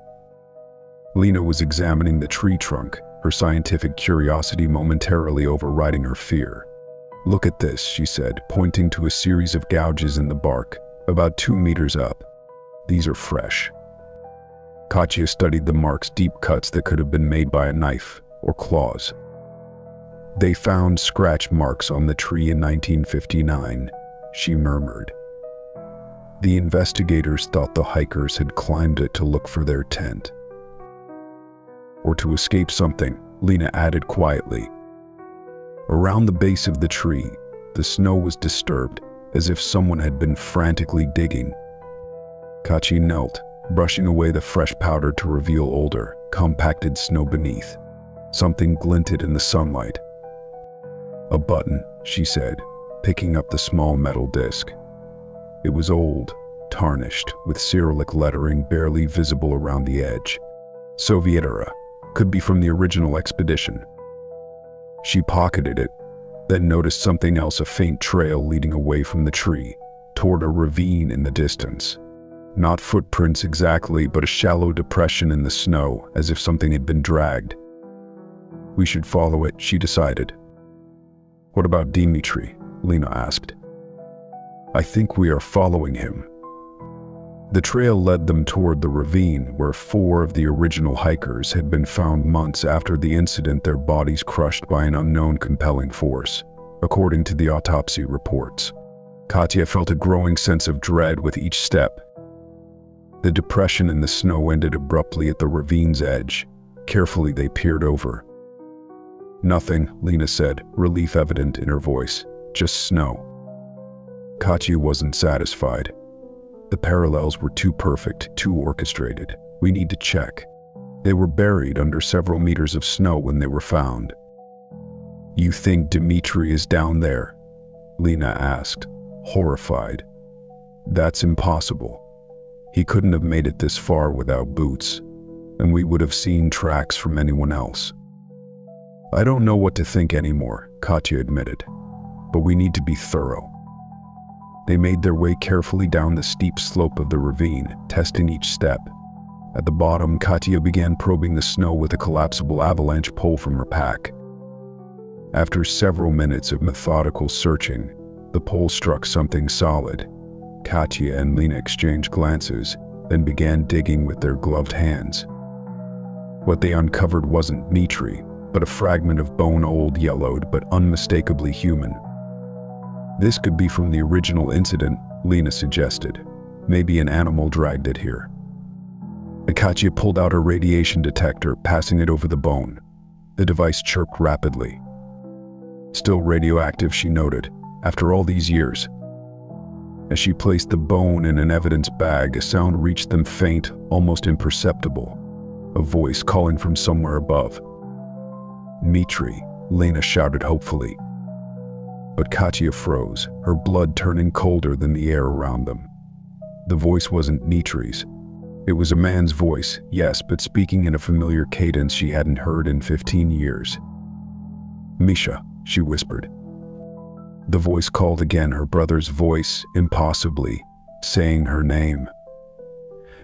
Lena was examining the tree trunk, her scientific curiosity momentarily overriding her fear. "Look at this," she said, pointing to a series of gouges in the bark, about 2 meters up. "These are fresh." Katya studied the marks, deep cuts that could have been made by a knife or claws. "They found scratch marks on the tree in 1959, she murmured. The investigators thought the hikers had climbed it to look for their tent. Or to escape something, Lena added quietly. Around the base of the tree, the snow was disturbed, as if someone had been frantically digging. Katya knelt, brushing away the fresh powder to reveal older, compacted snow beneath. Something glinted in the sunlight. "A button," she said, picking up the small metal disc. It was old, tarnished, with Cyrillic lettering barely visible around the edge. Soviet era, could be from the original expedition. She pocketed it, then noticed something else, a faint trail leading away from the tree, toward a ravine in the distance. Not footprints exactly, but a shallow depression in the snow, as if something had been dragged. "We should follow it," she decided. "What about Dimitri?" Lena asked. "I think we are following him." The trail led them toward the ravine where 4 of the original hikers had been found months after the incident, their bodies crushed by an unknown compelling force, according to the autopsy reports. Katya felt a growing sense of dread with each step. The depression in the snow ended abruptly at the ravine's edge. Carefully they peered over. "Nothing," Lena said, relief evident in her voice. "Just snow." Katya wasn't satisfied. The parallels were too perfect, too orchestrated. "We need to check." They were buried under several meters of snow when they were found. "You think Dimitri is down there?" Lena asked, horrified. "That's impossible. He couldn't have made it this far without boots, and we would have seen tracks from anyone else." "I don't know what to think anymore," Katya admitted, "but we need to be thorough." They made their way carefully down the steep slope of the ravine, testing each step. At the bottom, Katya began probing the snow with a collapsible avalanche pole from her pack. After several minutes of methodical searching, the pole struck something solid. Katya and Lena exchanged glances, then began digging with their gloved hands. What they uncovered wasn't Dmitri, but a fragment of bone, old, yellowed, but unmistakably human. "This could be from the original incident," Lena suggested. "Maybe an animal dragged it here." Katya pulled out her radiation detector, passing it over the bone. The device chirped rapidly. "Still radioactive," she noted, "after all these years." As she placed the bone in an evidence bag, a sound reached them, faint, almost imperceptible. A voice calling from somewhere above. "Dmitri," Lena shouted hopefully. But Katya froze, her blood turning colder than the air around them. The voice wasn't Dmitri's. It was a man's voice, yes, but speaking in a familiar cadence she hadn't heard in 15 years. "Misha," she whispered. The voice called again, her brother's voice, impossibly, saying her name.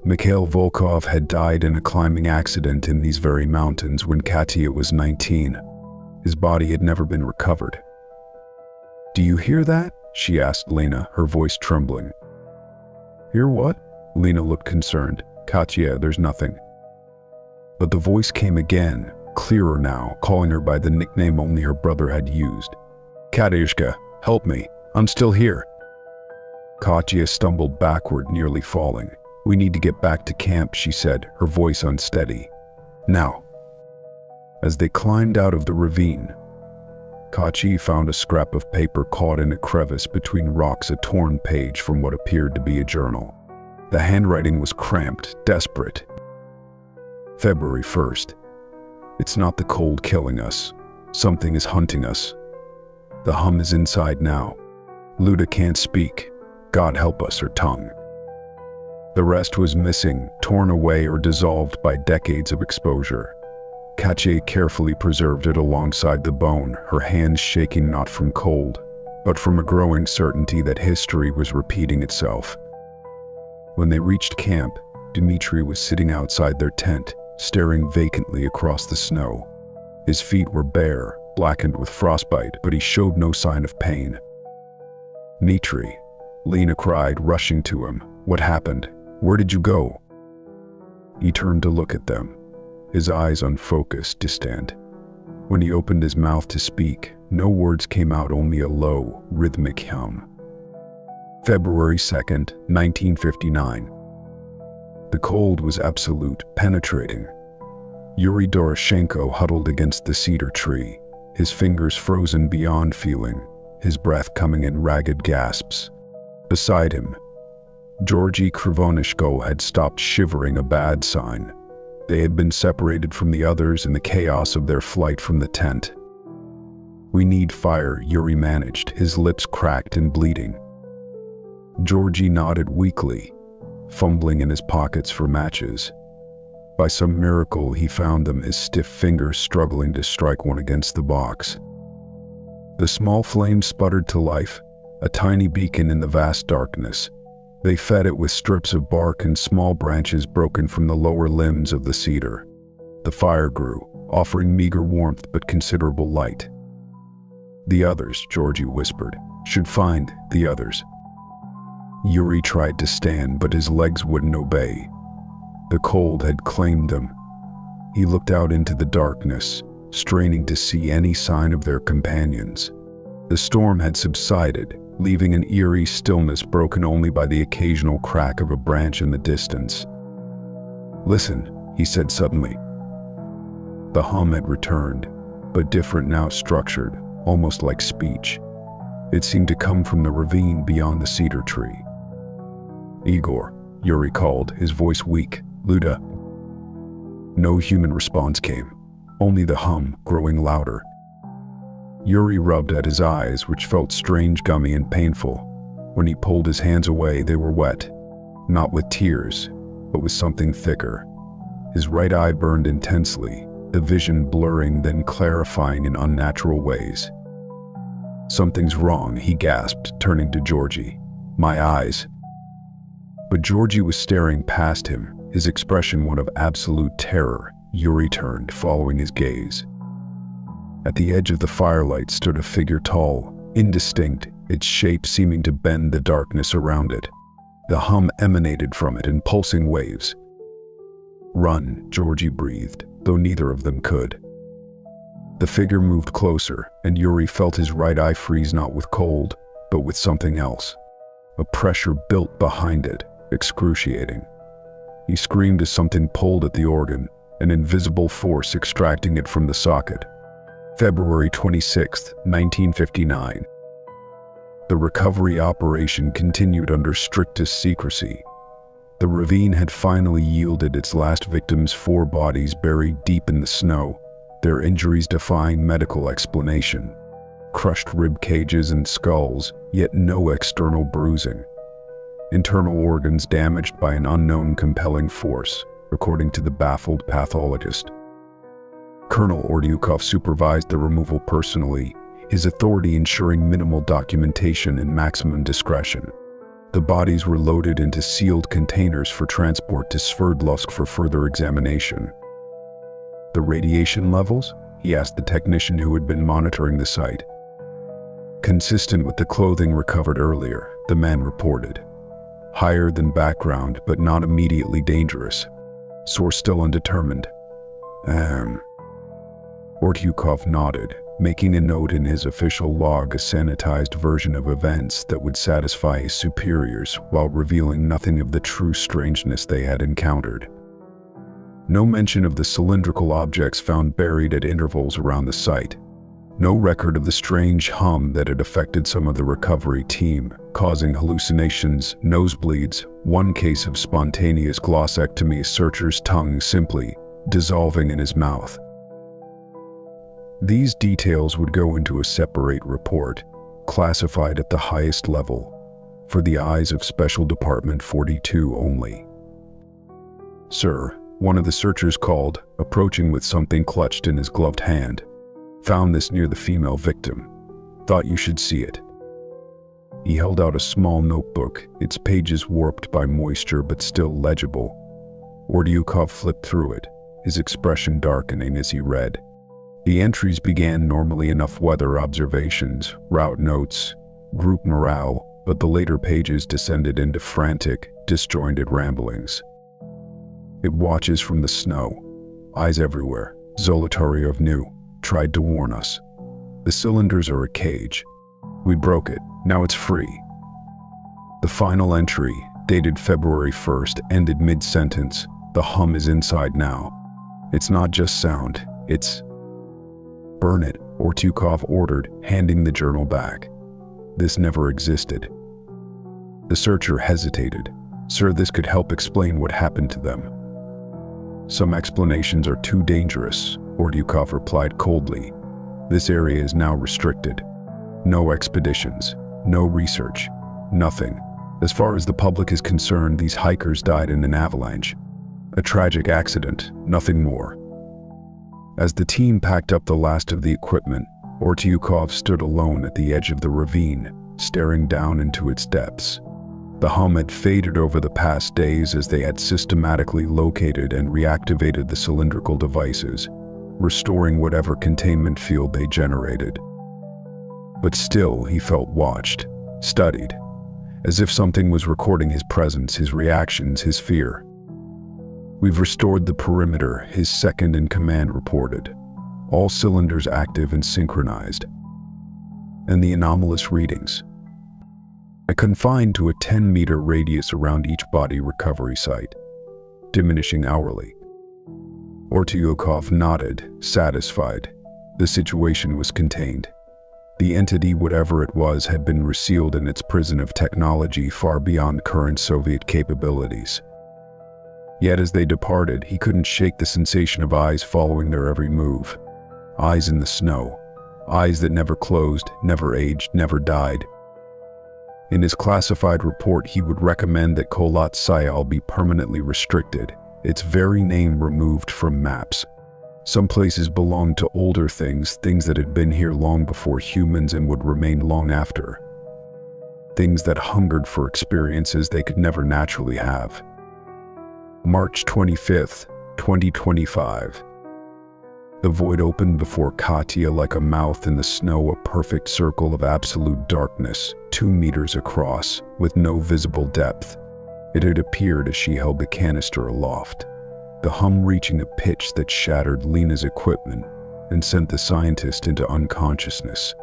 Mikhail Volkov had died in a climbing accident in these very mountains when Katya was 19. His body had never been recovered. "Do you hear that?" she asked Lena, her voice trembling. "Hear what?" Lena looked concerned. "Katya, there's nothing." But the voice came again, clearer now, calling her by the nickname only her brother had used. "Katyushka, help me, I'm still here." Katya stumbled backward, nearly falling. "We need to get back to camp," she said, her voice unsteady. "Now." As they climbed out of the ravine, Katya found a scrap of paper caught in a crevice between rocks, a torn page from what appeared to be a journal. The handwriting was cramped, desperate. February 1st. "It's not the cold killing us. Something is hunting us. The hum is inside now. Luda can't speak. God help us, her tongue." The rest was missing, torn away or dissolved by decades of exposure. Katya carefully preserved it alongside the bone, her hands shaking not from cold, but from a growing certainty that history was repeating itself. When they reached camp, Dmitri was sitting outside their tent, staring vacantly across the snow. His feet were bare, blackened with frostbite, but he showed no sign of pain. "Dmitri," Lena cried, rushing to him. "What happened? Where did you go?" He turned to look at them, his eyes unfocused, distant. When he opened his mouth to speak, no words came out, only a low, rhythmic hum. February 2nd, 1959. The cold was absolute, penetrating. Yuri Doroshenko huddled against the cedar tree, his fingers frozen beyond feeling, his breath coming in ragged gasps. Beside him, Georgy Krivonishko had stopped shivering, a bad sign. They had been separated from the others in the chaos of their flight from the tent. "We need fire," Yuri managed, his lips cracked and bleeding. Georgy nodded weakly, fumbling in his pockets for matches. By some miracle, he found them, his stiff fingers struggling to strike one against the box. The small flame sputtered to life, a tiny beacon in the vast darkness. They fed it with strips of bark and small branches broken from the lower limbs of the cedar. The fire grew, offering meager warmth but considerable light. "The others," Georgy whispered. "Should find the others." Yuri tried to stand, but his legs wouldn't obey. The cold had claimed them. He looked out into the darkness, straining to see any sign of their companions. The storm had subsided, leaving an eerie stillness broken only by the occasional crack of a branch in the distance. "Listen," he said suddenly. The hum had returned, but different now, structured, almost like speech. It seemed to come from the ravine beyond the cedar tree. "Igor," Yuri called, his voice weak. "Luda." No human response came, only the hum, growing louder. Yuri rubbed at his eyes, which felt strange, gummy, and painful. When he pulled his hands away, they were wet, not with tears, but with something thicker. His right eye burned intensely, the vision blurring, then clarifying in unnatural ways. "Something's wrong," he gasped, turning to Georgy. "My eyes." But Georgy was staring past him, his expression one of absolute terror. Yuri turned, following his gaze. At the edge of the firelight stood a figure, tall, indistinct, its shape seeming to bend the darkness around it. The hum emanated from it in pulsing waves. "Run," Georgy breathed, though neither of them could. The figure moved closer, and Yuri felt his right eye freeze, not with cold, but with something else. A pressure built behind it, excruciating. He screamed as something pulled at the organ, an invisible force extracting it from the socket. February 26, 1959. The recovery operation continued under strictest secrecy. The ravine had finally yielded its last victims, 4 bodies buried deep in the snow, their injuries defying medical explanation. Crushed rib cages and skulls, yet no external bruising. Internal organs damaged by an unknown compelling force, according to the baffled pathologist. Colonel Ordyukov supervised the removal personally, his authority ensuring minimal documentation and maximum discretion. The bodies were loaded into sealed containers for transport to Sverdlovsk for further examination. "The radiation levels?" he asked the technician who had been monitoring the site. "Consistent with the clothing recovered earlier," the man reported. "Higher than background, but not immediately dangerous. Source still undetermined." Ordyukov nodded, making a note in his official log, a sanitized version of events that would satisfy his superiors while revealing nothing of the true strangeness they had encountered. No mention of the cylindrical objects found buried at intervals around the site. No record of the strange hum that had affected some of the recovery team, causing hallucinations, nosebleeds, one case of spontaneous glossectomy, a searcher's tongue simply dissolving in his mouth. These details would go into a separate report, classified at the highest level, for the eyes of Special Department 42 only. "Sir," One of the searchers called, approaching with something clutched in his gloved hand. "Found this near the female victim. Thought you should see it." He held out a small notebook, its pages warped by moisture but still legible. Ortyukov flipped through it, his expression darkening as he read. The entries began normally enough: weather observations, route notes, group morale, but the later pages descended into frantic, disjointed ramblings. "It watches from the snow. Eyes everywhere. Zolotaryov knew. Tried to warn us. The cylinders are a cage. We broke it. Now it's free." The final entry, dated February 1st, ended mid-sentence. "The hum is inside now. It's not just sound, it's..." "Burn it," Ortyukov ordered, handing the journal back. "This never existed." The searcher hesitated. "Sir, this could help explain what happened to them." "Some explanations are too dangerous," Ortyukov replied coldly. "This area is now restricted. No expeditions, no research, nothing. As far as the public is concerned, these hikers died in an avalanche. A tragic accident, nothing more." As the team packed up the last of the equipment, Ortyukov stood alone at the edge of the ravine, staring down into its depths. The hum had faded over the past days as they had systematically located and reactivated the cylindrical devices, restoring whatever containment field they generated. But still, he felt watched, studied, as if something was recording his presence, his reactions, his fear. "We've restored the perimeter," his second-in-command reported. "All cylinders active and synchronized." And the anomalous readings? Confined to a 10-meter radius around each body recovery site, diminishing hourly. Ortyukov nodded, satisfied. The situation was contained. The entity, whatever it was, had been resealed in its prison of technology far beyond current Soviet capabilities. Yet as they departed, he couldn't shake the sensation of eyes following their every move. Eyes in the snow. Eyes that never closed, never aged, never died. In his classified report, he would recommend that Kholat Syakhl be permanently restricted, its very name removed from maps. Some places belonged to older things that had been here long before humans and would remain long after. Things that hungered for experiences they could never naturally have. March 25th, 2025. The void opened before Katya like a mouth in the snow, a perfect circle of absolute darkness, 2 meters across, with no visible depth. It had appeared as she held the canister aloft, the hum reaching a pitch that shattered Lena's equipment and sent the scientist into unconsciousness.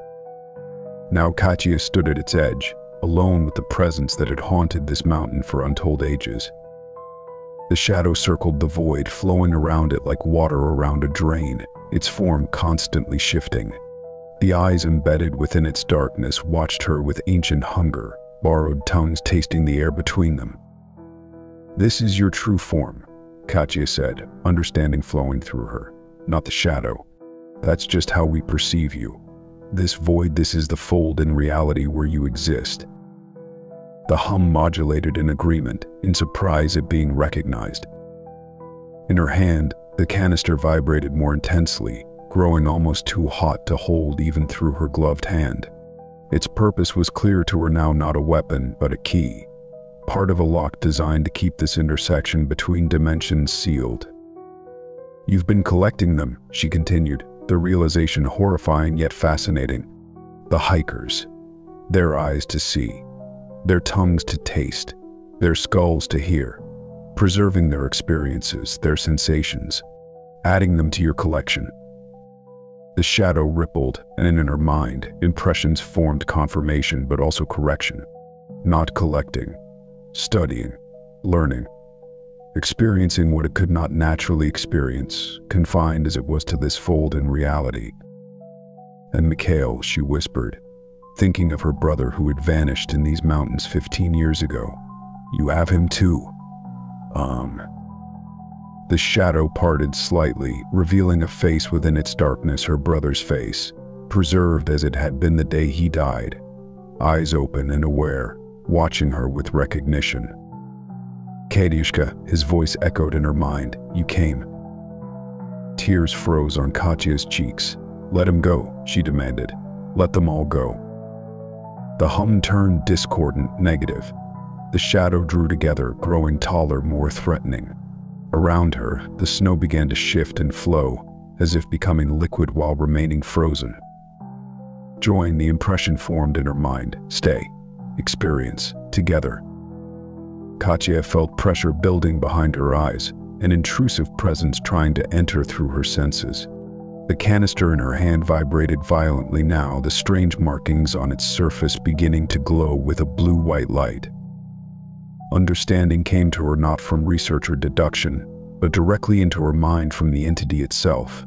Now Katya stood at its edge, alone with the presence that had haunted this mountain for untold ages. The shadow circled the void, flowing around it like water around a drain, its form constantly shifting. The eyes embedded within its darkness watched her with ancient hunger, borrowed tongues tasting the air between them. "This is your true form," Katya said, understanding flowing through her. "Not the shadow. That's just how we perceive you. This void, this is the fold in reality where you exist." The hum modulated in agreement, in surprise at being recognized. In her hand, the canister vibrated more intensely, growing almost too hot to hold even through her gloved hand. Its purpose was clear to her now: not a weapon, but a key. Part of a lock designed to keep this intersection between dimensions sealed. "You've been collecting them," she continued, the realization horrifying yet fascinating. "The hikers. Their eyes to see. Their tongues to taste, their skulls to hear, preserving their experiences, their sensations, adding them to your collection." The shadow rippled, and in her mind, impressions formed confirmation but also correction. Not collecting, studying, learning, experiencing what it could not naturally experience, confined as it was to this fold in reality. "And Mikhail," she whispered, thinking of her brother who had vanished in these mountains 15 years ago. "You have him too?" The shadow parted slightly, revealing a face within its darkness, her brother's face, preserved as it had been the day he died, eyes open and aware, watching her with recognition. Katiushka, his voice echoed in her mind. You came. Tears froze on Katya's cheeks. Let him go, she demanded. Let them all go. The hum turned discordant, negative. The shadow drew together, growing taller, more threatening. Around her, the snow began to shift and flow, as if becoming liquid while remaining frozen. Join the impression formed in her mind. Stay. Experience. Together. Katya felt pressure building behind her eyes, an intrusive presence trying to enter through her senses. The canister in her hand vibrated violently now, the strange markings on its surface beginning to glow with a blue-white light. Understanding came to her not from research or deduction, but directly into her mind from the entity itself.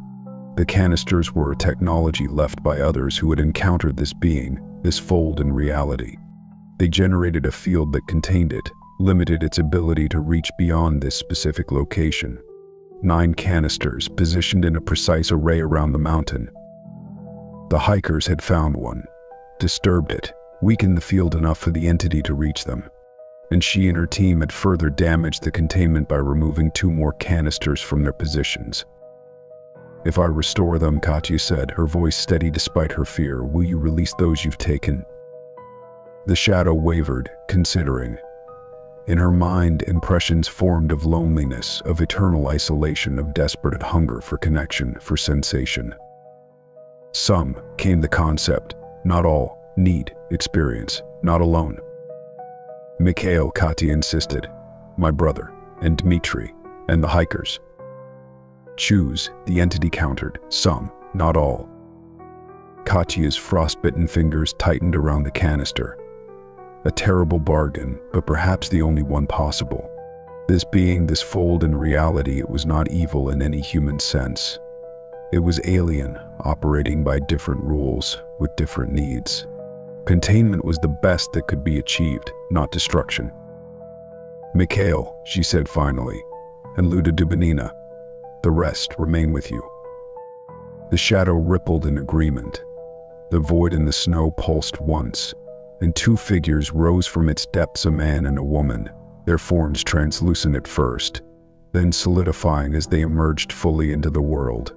The canisters were a technology left by others who had encountered this being, this fold in reality. They generated a field that contained it, limited its ability to reach beyond this specific location. 9 canisters positioned in a precise array around the mountain. The hikers had found one, disturbed it, weakened the field enough for the entity to reach them. And she and her team had further damaged the containment by removing 2 more canisters from their positions. If I restore them, Katya said, her voice steady despite her fear, will you release those you've taken? The shadow wavered, considering. In her mind, impressions formed of loneliness, of eternal isolation, of desperate hunger for connection, for sensation. Some, came the concept, not all, need, experience, not alone. Mikhail, Katya insisted, my brother, and Dmitri, and the hikers. Choose, the entity countered, some, not all. Katya's frostbitten fingers tightened around the canister. A terrible bargain, but perhaps the only one possible. This being, this fold in reality, it was not evil in any human sense. It was alien, operating by different rules, with different needs. Containment was the best that could be achieved, not destruction. Mikhail, she said finally, and Luda Dubinina, the rest remain with you. The shadow rippled in agreement. The void in the snow pulsed once, and 2 figures rose from its depths, a man and a woman, their forms translucent at first, then solidifying as they emerged fully into the world.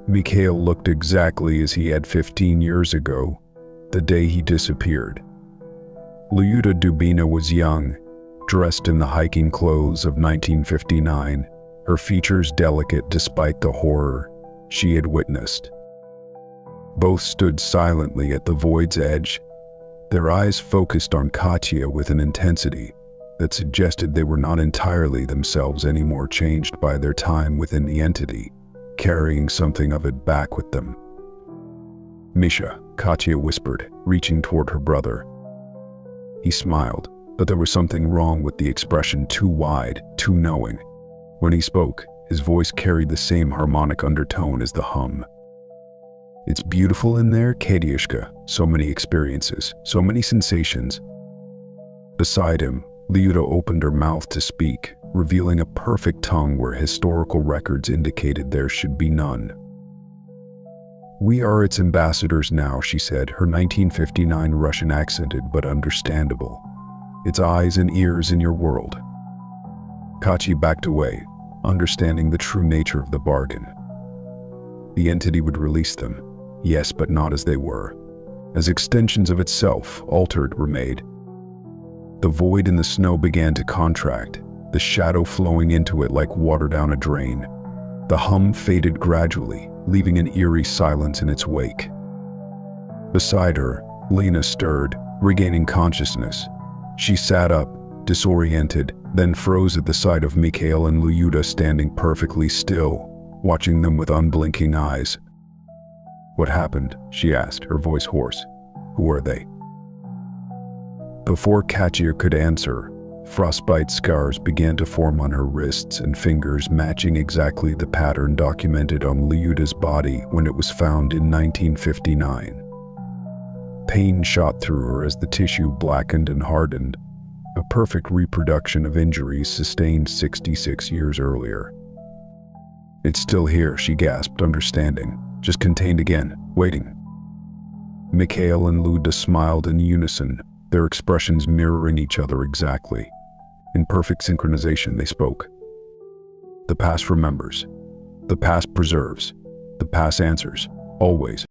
Mikhail looked exactly as he had 15 years ago, the day he disappeared. Lyuda Dubina was young, dressed in the hiking clothes of 1959, her features delicate despite the horror she had witnessed. Both stood silently at the void's edge, their eyes focused on Katya with an intensity that suggested they were not entirely themselves anymore, changed by their time within the entity, carrying something of it back with them. Misha, Katya whispered, reaching toward her brother. He smiled, but there was something wrong with the expression, too wide, too knowing. When he spoke, his voice carried the same harmonic undertone as the hum. It's beautiful in there, Katiushka. So many experiences, so many sensations. Beside him, Lyuda opened her mouth to speak, revealing a perfect tongue where historical records indicated there should be none. We are its ambassadors now, she said, her 1959 Russian accented but understandable. Its eyes and ears in your world. Katya backed away, understanding the true nature of the bargain. The entity would release them. Yes, but not as they were. As extensions of itself, altered, remade. The void in the snow began to contract, the shadow flowing into it like water down a drain. The hum faded gradually, leaving an eerie silence in its wake. Beside her, Lena stirred, regaining consciousness. She sat up, disoriented, then froze at the sight of Mikhail and Lyuda standing perfectly still, watching them with unblinking eyes. What happened? She asked, her voice hoarse. Who are they? Before Katya could answer, frostbite scars began to form on her wrists and fingers, matching exactly the pattern documented on Lyuda's body when it was found in 1959. Pain shot through her as the tissue blackened and hardened, a perfect reproduction of injuries sustained 66 years earlier. It's still here, she gasped, understanding. Just contained again, waiting. Mikhail and Lyuda smiled in unison, their expressions mirroring each other exactly. In perfect synchronization, they spoke. The past remembers. The past preserves. The past answers. Always.